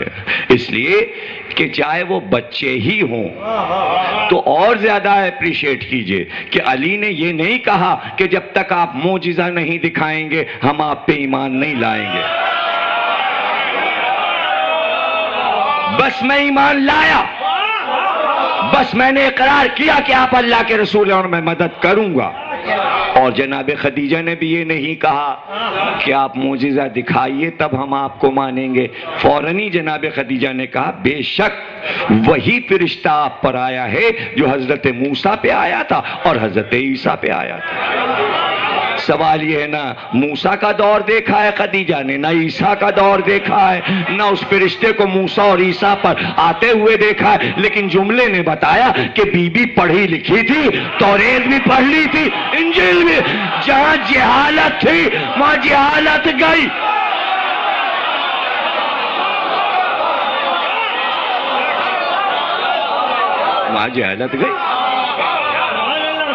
اس لیے کہ چاہے وہ بچے ہی ہوں تو اور زیادہ اپریشیٹ کیجئے کہ علی نے یہ نہیں کہا کہ جب تک آپ معجزہ نہیں دکھائیں گے ہم آپ پہ ایمان نہیں لائیں گے. بس میں ایمان لایا، بس میں نے اقرار کیا کہ آپ اللہ کے رسول ہیں اور میں مدد کروں گا. اور جناب خدیجہ نے بھی یہ نہیں کہا کہ آپ معجزہ دکھائیے تب ہم آپ کو مانیں گے. فوراً ہی جناب خدیجہ نے کہا بے شک وہی فرشتہ آپ پر آیا ہے جو حضرت موسیٰ پہ آیا تھا اور حضرت عیسیٰ پہ آیا تھا. سوال یہ ہے، نہ موسیٰ کا دور دیکھا ہے خدیجہ نے، نہ عیسیٰ کا دور دیکھا ہے، نہ اس فرشتے کو موسیٰ اور عیسیٰ پر آتے ہوئے دیکھا ہے، لیکن جملے نے بتایا کہ بی بی پڑھی لکھی تھی، توریت بھی پڑھ لی تھی، انجیل بھی. جہاں جہالت تھی وہاں جہالت گئی. وہاں جہالت گئی.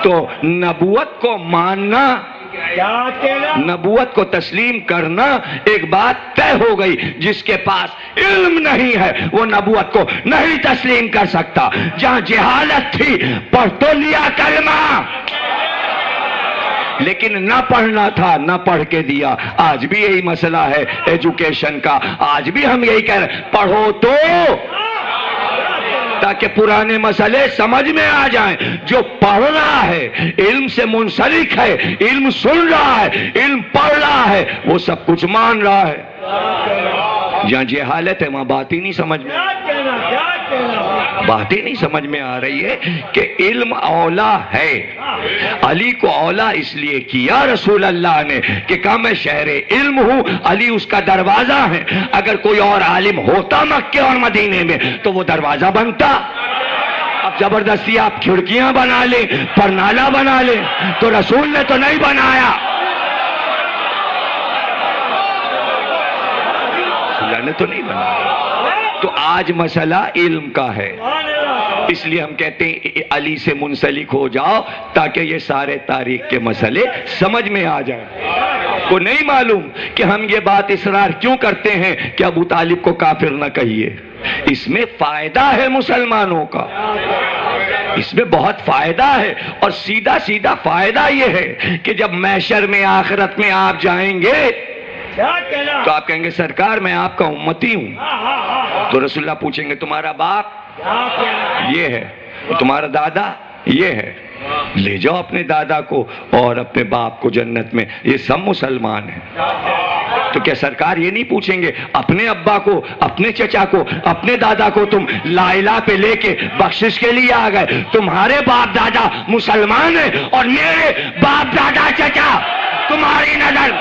تو نبوت کو ماننا، نبوت کو تسلیم کرنا ایک بات طے ہو گئی. جس کے پاس علم نہیں ہے وہ نبوت کو نہیں تسلیم کر سکتا. جہاں جہالت تھی پڑھ تو لیا کلمہ، لیکن نہ پڑھنا تھا نہ پڑھ کے دیا. آج بھی یہی مسئلہ ہے ایجوکیشن کا. آج بھی ہم یہی کہہ رہے ہیں پڑھو تو، تاکہ پرانے مسئلے سمجھ میں آ جائیں. جو پڑھ رہا ہے، علم سے منسلک ہے، علم سن رہا ہے، علم پڑھ رہا ہے، وہ سب کچھ مان رہا ہے. جہاں جہالت ہے وہاں بات ہی نہیں سمجھ میں، بات ہی نہیں سمجھ میں آ رہی ہے کہ علم اولا ہے. علی کو اولا اس لیے کیا رسول اللہ نے کہ کہا میں شہر علم ہوں، علی اس کا دروازہ ہے. اگر کوئی اور عالم ہوتا مکے اور مدینے میں تو وہ دروازہ بنتا. اب زبردستی آپ کھڑکیاں بنا لیں، پرنالا بنا لیں، تو رسول نے تو نہیں بنایا، اللہ نے تو نہیں بنایا. تو آج مسئلہ علم کا ہے. اس لیے ہم کہتے ہیں علی سے منسلک ہو جاؤ تاکہ یہ سارے تاریخ کے مسئلے سمجھ میں آ جائیں. کو نہیں معلوم کہ ہم یہ بات اصرار کیوں کرتے ہیں کہ ابو طالب کو کافر نہ کہیے. اس میں فائدہ ہے مسلمانوں کا، اس میں بہت فائدہ ہے. اور سیدھا سیدھا فائدہ یہ ہے کہ جب محشر میں آخرت میں آپ جائیں گے تو آپ کہیں گے سرکار میں آپ کا امتی ہوں. تو رسول اللہ پوچھیں گے تمہارا باپ یہ ہے، تمہارا دادا یہ ہے، لے جاؤ اپنے دادا کو اور اپنے باپ کو جنت میں، یہ سب مسلمان ہیں. تو کیا سرکار یہ نہیں پوچھیں گے اپنے ابا کو، اپنے چچا کو، اپنے دادا کو تم لا الہ پہ لے کے بخشش کے لیے آ گئے، تمہارے باپ دادا مسلمان ہیں اور میرے باپ دادا چچا تمہاری نظر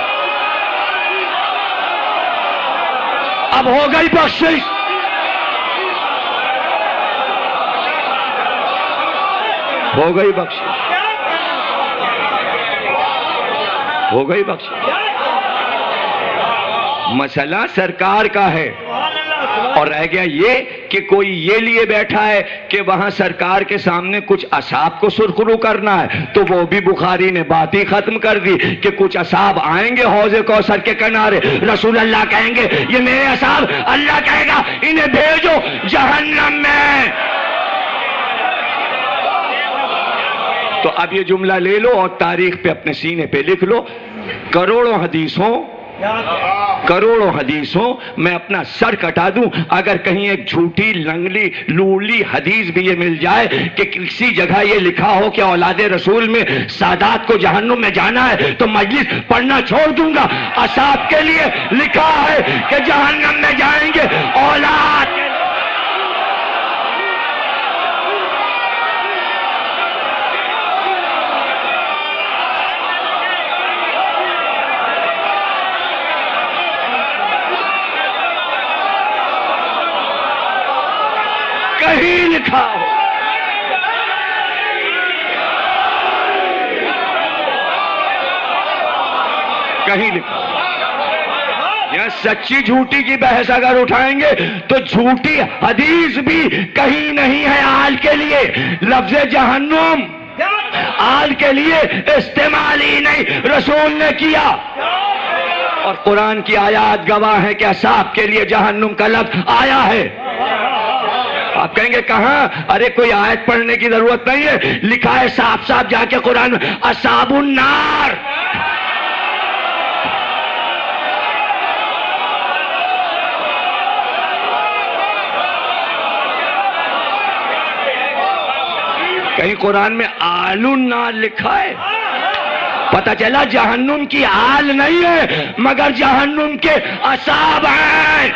اب ہو گئی بخشش؟ ہو گئی بخشش، ہو گئی بخشش. مسئلہ سرکار کا ہے. اور رہ گیا یہ کہ کوئی یہ لیے بیٹھا ہے کہ وہاں سرکار کے سامنے کچھ اصحاب کو سرخرو کرنا ہے، تو وہ بھی بخاری نے بات ہی ختم کر دی کہ کچھ اصحاب آئیں گے حوض کوثر کے کنارے، رسول اللہ کہیں گے یہ میرے اصحاب، اللہ کہے گا انہیں بھیجو جہنم میں. تو اب یہ جملہ لے لو اور تاریخ پہ اپنے سینے پہ لکھ لو. کروڑوں حدیثوں میں اپنا سر کٹا دوں اگر کہیں ایک جھوٹی لنگلی لولی حدیث بھی یہ مل جائے کہ کسی جگہ یہ لکھا ہو کہ اولاد رسول میں سادات کو جہنم میں جانا ہے تو مجلس پڑھنا چھوڑ دوں گا. اصحاب کے لیے لکھا ہے کہ جہنم میں جائیں گے اولاد. کہیں لکھا ہو، کہیں لکھا ہو. یہاں سچی جھوٹی کی بحث اگر اٹھائیں گے تو جھوٹی حدیث بھی کہیں نہیں ہے آل کے لیے. لفظ جہنم آل کے لیے استعمال ہی نہیں رسول نے کیا. اور قرآن کی آیات گواہ ہے کہ اصحاب کے لیے جہنم کا لفظ آیا ہے. آپ کہیں گے کہاں؟ ارے کوئی آیت پڑھنے کی ضرورت نہیں ہے، لکھا ہے صاف صاف جا کے قرآن میں اصحاب النار. کہیں قرآن میں آل النار لکھا ہے؟ پتہ چلا جہنم کی آل نہیں ہے مگر جہنم کے اصحاب ہیں.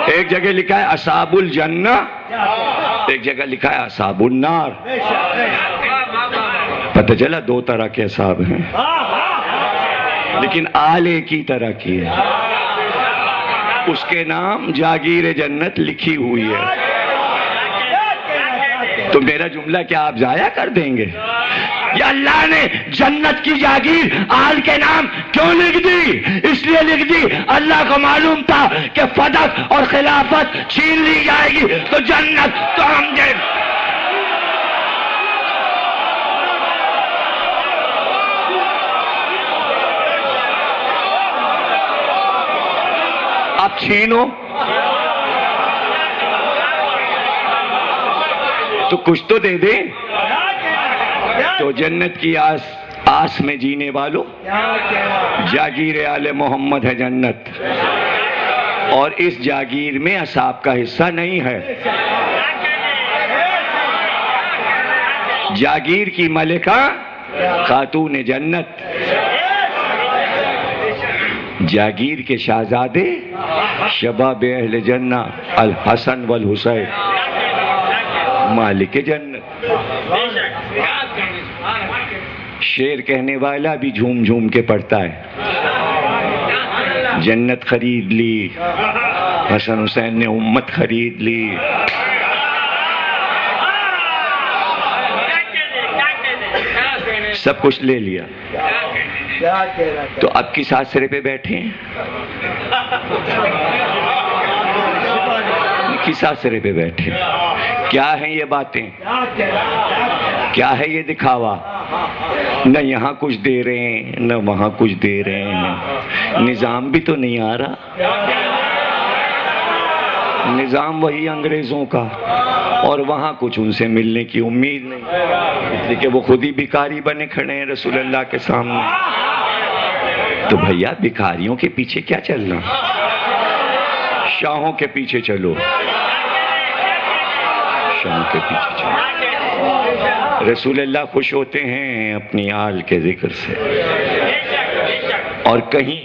ایک جگہ لکھا ہے اصحاب الجنہ، ایک جگہ لکھا ہے اصحاب النار. پتہ چلا دو طرح کے اصحاب ہیں لیکن آل ایک ہی طرح کی ہے. اس کے نام جاگیر جنت لکھی ہوئی ہے. تو میرا جملہ کیا آپ ضائع کر دیں گے؟ یا اللہ نے جنت کی جاگیر آل کے نام کیوں لکھ دی؟ اس لیے لکھ دی اللہ کو معلوم تھا کہ فدق اور خلافت چھین لی جائے گی تو جنت تو ہم دیں۔ اب چھینو تو کچھ تو دے دیں۔ تو جنت کی آس میں جینے والوں، جاگیر آل محمد ہے جنت، اور اس جاگیر میں اصحاب کا حصہ نہیں ہے۔ جاگیر کی ملکہ خاتون جنت، جاگیر کے شہزادے شباب اہل جنہ الحسن والحسین مالک جنت۔ شعر کہنے والا بھی جھوم جھوم کے پڑھتا ہے، جنت خرید لی، حسن حسین نے امت خرید لی۔ سب کچھ لے لیا، تو اب کس آسرے پہ بیٹھے ہیں؟ کس آسرے پہ بیٹھے؟ کیا ہیں یہ باتیں؟ کیا ہے یہ دکھاوا؟ نہ یہاں کچھ دے رہے ہیں نہ وہاں کچھ دے رہے ہیں، نظام بھی تو نہیں آ رہا، نظام وہی انگریزوں کا، اور وہاں کچھ ان سے ملنے کی امید نہیں، اس لیے کہ وہ خود ہی بھکاری بنے کھڑے ہیں رسول اللہ کے سامنے۔ تو بھیا بھکاریوں کے پیچھے کیا چلنا؟ شاہوں کے پیچھے چلو، شاہوں کے پیچھے چلو۔ رسول اللہ خوش ہوتے ہیں اپنی آل کے ذکر سے، اور کہیں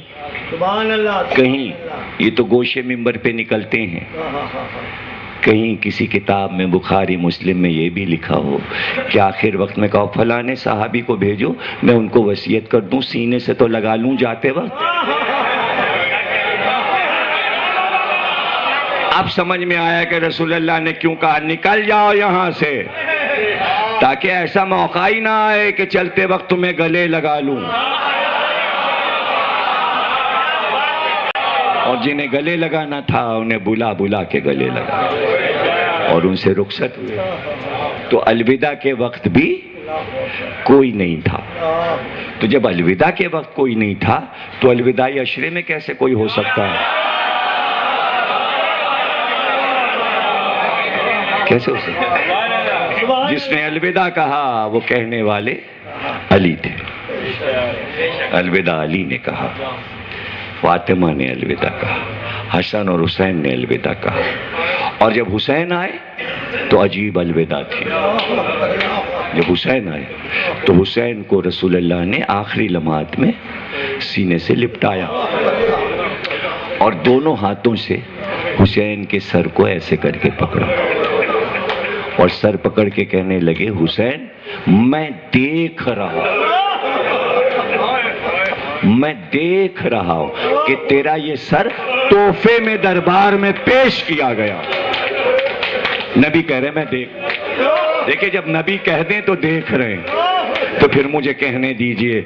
یہ تو گوشے منبر پہ نکلتے ہیں، کہیں کسی کتاب میں بخاری مسلم میں یہ بھی لکھا ہو کہ آخر وقت میں کہو فلانے صحابی کو بھیجو، میں ان کو وصیت کر دوں، سینے سے تو لگا لوں جاتے وقت۔ اب سمجھ میں آیا کہ رسول اللہ نے کیوں کہا نکل جاؤ یہاں سے، تاکہ ایسا موقع ہی نہ آئے کہ چلتے وقت تمہیں گلے لگا لوں، اور جنہیں گلے لگانا تھا انہیں بلا بلا کے گلے لگا اور ان سے رخصت ہوئے۔ تو الوداع کے وقت بھی کوئی نہیں تھا، تو جب الوداع کے وقت کوئی نہیں تھا تو الوداعی عشرے میں کیسے کوئی ہو سکتا ہے؟ کیسے ہو سکتا ہے؟ جس نے الوداع کہا وہ کہنے والے علی تھے، الوداع علی نے کہا، فاطمہ نے الوداع کہا، حسن اور حسین نے الوداع کہا، اور جب حسین آئے تو عجیب الوداع تھی۔ جب حسین آئے تو حسین کو رسول اللہ نے آخری لمحات میں سینے سے لپٹایا، اور دونوں ہاتھوں سے حسین کے سر کو ایسے کر کے پکڑا، اور سر پکڑ کے کہنے لگے حسین میں دیکھ رہا ہوں کہ تیرا یہ سر تحفے میں دربار میں پیش کیا گیا۔ نبی کہہ رہے میں دیکھیں جب نبی کہہ دیں تو دیکھ رہے ہیں، تو پھر مجھے کہنے دیجئے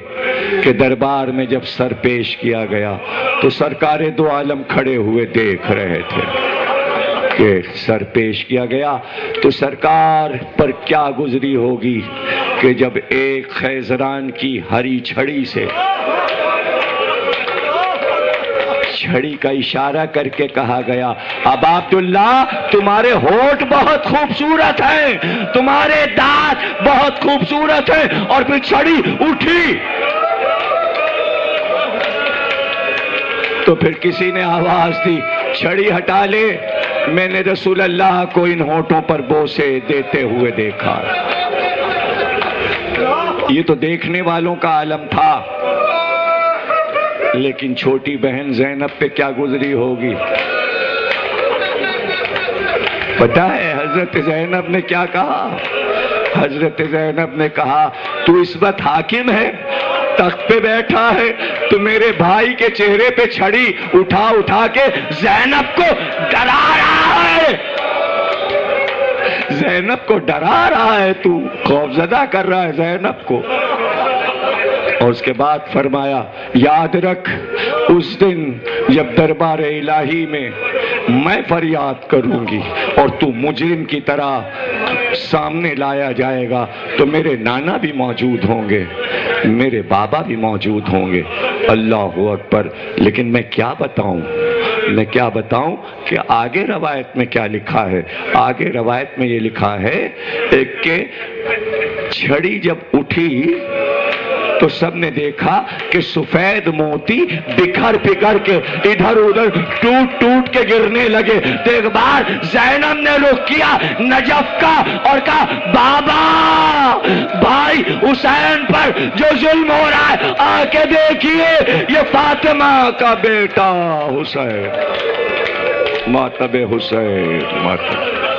کہ دربار میں جب سر پیش کیا گیا تو سرکار دو عالم کھڑے ہوئے دیکھ رہے تھے کہ سر پیش کیا گیا، تو سرکار پر کیا گزری ہوگی کہ جب ایک خیزران کی ہری چھڑی سے چھڑی کا اشارہ کر کے کہا گیا اب عبداللہ تمہارے ہونٹ بہت خوبصورت ہیں، تمہارے دانت بہت خوبصورت ہیں، اور پھر چھڑی اٹھی تو پھر کسی نے آواز دی چھڑی ہٹا لے، میں نے رسول اللہ کو ان ہونٹوں پر بوسے دیتے ہوئے دیکھا۔ یہ تو دیکھنے والوں کا عالم تھا، لیکن چھوٹی بہن زینب پہ کیا گزری ہوگی؟ پتہ ہے حضرت زینب نے کیا کہا؟ حضرت زینب نے کہا تو اس وقت حاکم ہے، تخت پہ بیٹھا ہے، تو میرے بھائی کے چہرے پہ چھڑی اٹھا اٹھا کے زینب کو ڈرا رہا ہے، زینب کو ڈرا رہا ہے تو، خوفزدہ کر رہا ہے زینب کو. اور اس کے بعد فرمایا یاد رکھ اس دن جب دربار الہی میں فریاد کروں گی اور تو مجرم کی طرح سامنے لایا جائے گا تو میرے نانا بھی موجود ہوں گے، میرے بابا بھی موجود ہوں گے. اللہ اکبر. لیکن میں کیا بتاؤں کہ آگے روایت میں کیا لکھا ہے. آگے روایت میں یہ لکھا ہے کہ چھڑی جب اٹھی تو سب نے دیکھا کہ سفید موتی بکھر کے ادھر ادھر ٹوٹ کے گرنے لگے. تو ایک بار زینب نے رخ کیا نجف کا اور کہا بابا بھائی حسین پر جو ظلم ہو رہا ہے آ کے دیکھیے، یہ فاطمہ کا بیٹا حسین، ماتب حسین، ماتب